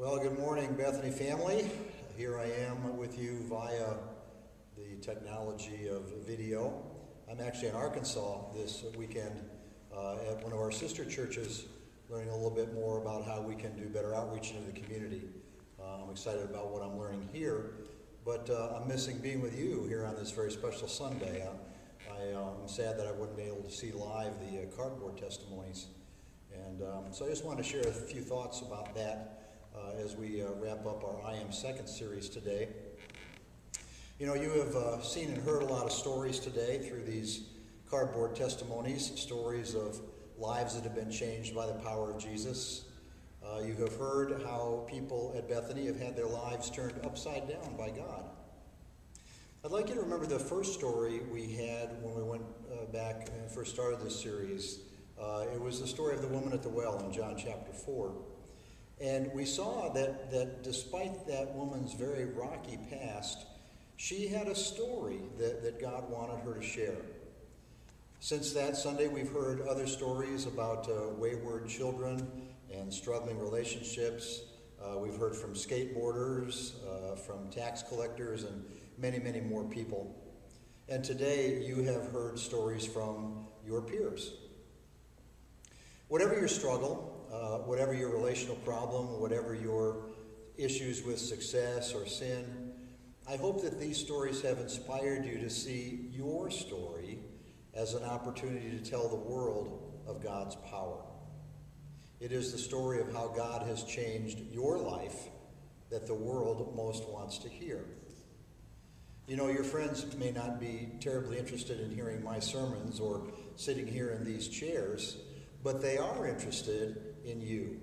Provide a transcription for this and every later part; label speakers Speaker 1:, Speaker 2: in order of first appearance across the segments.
Speaker 1: Well, good morning, Bethany family. Here I am with you via the technology of video. I'm actually in Arkansas this weekend at one of our sister churches, learning a little bit more about how we can do better outreach into the community. I'm excited about what I'm learning here, but I'm missing being with you here on this very special Sunday. I'm sad that I wouldn't be able to see live the cardboard testimonies. And so I just wanted to share a few thoughts about that as we wrap up our I Am Second series today. You know, you have seen and heard a lot of stories today through these cardboard testimonies, stories of lives that have been changed by the power of Jesus. You have heard how people at Bethany have had their lives turned upside down by God. I'd like you to remember the first story we had when we went back and first started this series. It was the story of the woman at the well in John chapter 4. And we saw that despite that woman's very rocky past, she had a story that God wanted her to share. Since that Sunday, we've heard other stories about wayward children and struggling relationships. We've heard from skateboarders, from tax collectors, and many, many more people. And today, you have heard stories from your peers. Whatever your struggle, whatever your relational problem, whatever your issues with success or sin, I hope that these stories have inspired you to see your story as an opportunity to tell the world of God's power. It is the story of how God has changed your life that the world most wants to hear. You know, your friends may not be terribly interested in hearing my sermons or sitting here in these chairs, but they are interested in you.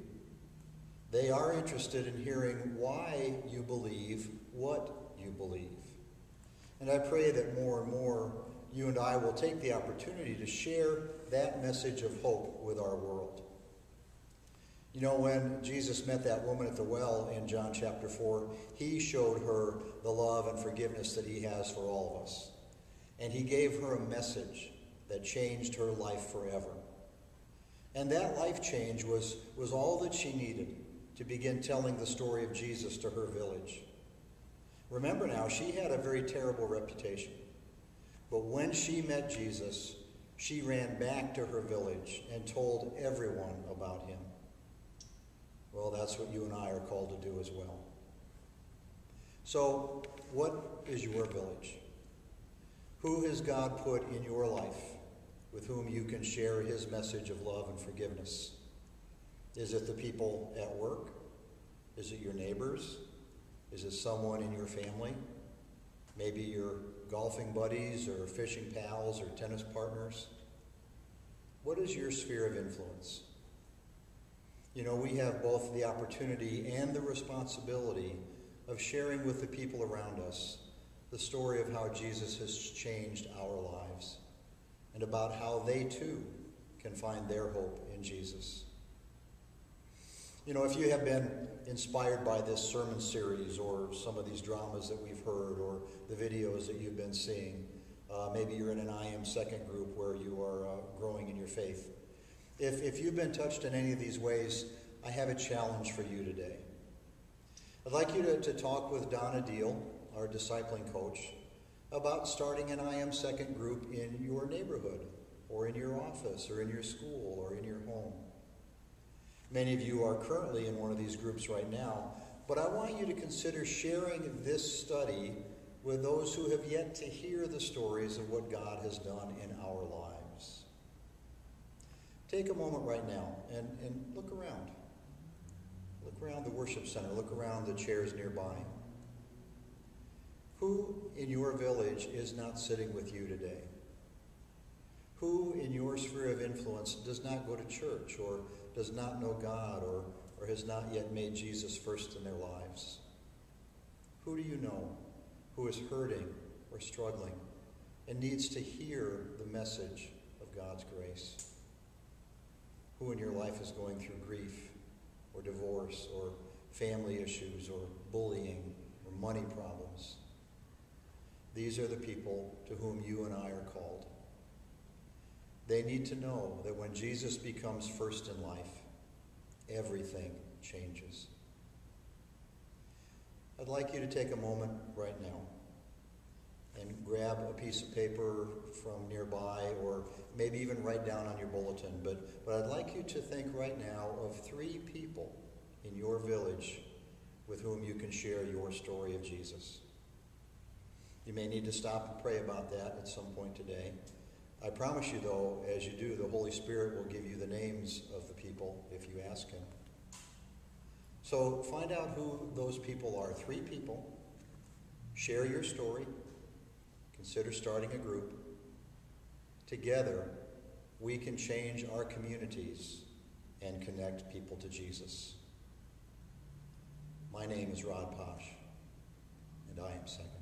Speaker 1: They are interested in hearing why you believe what you believe. And I pray that more and more you and I will take the opportunity to share that message of hope with our world. You know, when Jesus met that woman at the well in John chapter 4, he showed her the love and forgiveness that he has for all of us. And he gave her a message that changed her life forever. And that life change was all that she needed to begin telling the story of Jesus to her village. Remember now, she had a very terrible reputation. But when she met Jesus, she ran back to her village and told everyone about him. Well, that's what you and I are called to do as well. So, what is your village? Who has God put in your life with whom you can share his message of love and forgiveness? Is it the people at work? Is it your neighbors? Is it someone in your family? Maybe your golfing buddies or fishing pals or tennis partners? What is your sphere of influence? You know, we have both the opportunity and the responsibility of sharing with the people around us the story of how Jesus has changed our lives and about how they too can find their hope in Jesus. You know, if you have been inspired by this sermon series or some of these dramas that we've heard or the videos that you've been seeing, maybe you're in an I Am Second group where you are growing in your faith. If you've been touched in any of these ways, I have a challenge for you today. I'd like you to talk with Donna Deal, our discipling coach, about starting an I Am Second group in your neighborhood or in your office or in your school or in your home. Many of you are currently in one of these groups right now, but I want you to consider sharing this study with those who have yet to hear the stories of what God has done in our lives. Take a moment right now and look around. Look around the worship center. Look around the chairs nearby. Who in your village is not sitting with you today? Who in your sphere of influence does not go to church or does not know God or has not yet made Jesus first in their lives? Who do you know who is hurting or struggling and needs to hear the message of God's grace? Who in your life is going through grief or divorce or family issues or bullying or money problems? These are the people to whom you and I are called. They need to know that when Jesus becomes first in life, everything changes. I'd like you to take a moment right now and grab a piece of paper from nearby, or maybe even write down on your bulletin. But I'd like you to think right now of 3 people in your village with whom you can share your story of Jesus. You may need to stop and pray about that at some point today. I promise you, though, as you do, the Holy Spirit will give you the names of the people if you ask him. So find out who those people are. 3 people. Share your story. Consider starting a group. Together, we can change our communities and connect people to Jesus. My name is Rod Posh, and I am second.